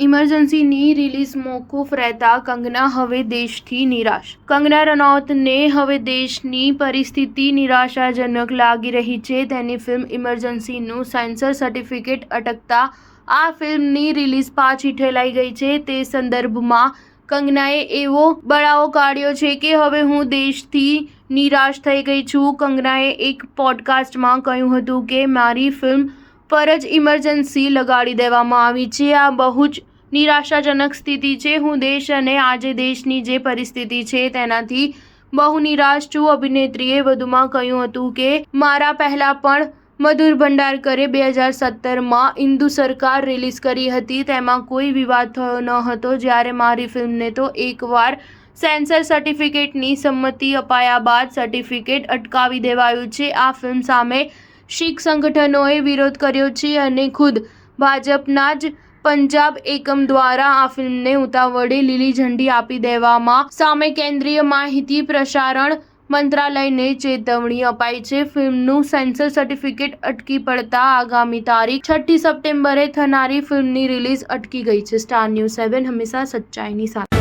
ઇમરજન્સીની release મોકૂફ રહેતા કંગના હવે દેશથી નિરાશ. કંગના રનૌતને હવે દેશની પરિસ્થિતિ નિરાશાજનક લાગી રહી છે. તેની ફિલ્મ ઇમરજન્સીનું સેન્સર સર્ટિફિકેટ અટકતા આ ફિલ્મની રિલીઝ પાછી ઠેલાઈ ગઈ છે. તે સંદર્ભમાં કંગનાએ એવો બળાવો કાઢ્યો છે કે હવે હું દેશથી નિરાશ થઈ ગઈ છું. કંગનાએ એક પોડકાસ્ટમાં કહ્યું હતું કે મારી ફિલ્મ પર જ ઇમરજન્સી લગાડી દેવામાં આવી છે. આ બહુ જ નિરાશાજનક સ્થિતિ છે. હું દેશ અને આજે દેશની જે પરિસ્થિતિ છે તેનાથી બહુ નિરાશ છું. અભિનેત્રીએ વધુમાં કહ્યું હતું કે મારા પહેલા પણ મધુર ભંડારકરે 2017માં ઇન્દુ સરકાર રિલીઝ કરી હતી. તેમાં કોઈ વિવાદ થયો ન હતો. જ્યારે મારી ફિલ્મને તો એકવાર સેન્સર સર્ટિફિકેટની સંમતિ અપાયા બાદ સર્ટિફિકેટ અટકાવી દેવાયું છે. આ ફિલ્મ સામે શીખ સંગઠનોએ વિરોધ કર્યો છે અને ખુદ ભાજપના જ પંજાબ એકમ દ્વારા આ ફિલ્મને ઉતાવળે લીલી ઝંડી આપી દેવામાં સામે કેન્દ્રીય માહિતી પ્રસારણ મંત્રાલયને ચેતવણી અપાઈ છે. ફિલ્મનું સેન્સર સર્ટિફિકેટ અટકી પડતા આગામી તારીખ 6 સપ્ટેમ્બરે થનારી ફિલ્મની રિલીઝ અટકી ગઈ છે. સ્ટાર ન્યૂઝ 7 હંમેશા સચ્ચાઈની સાથે.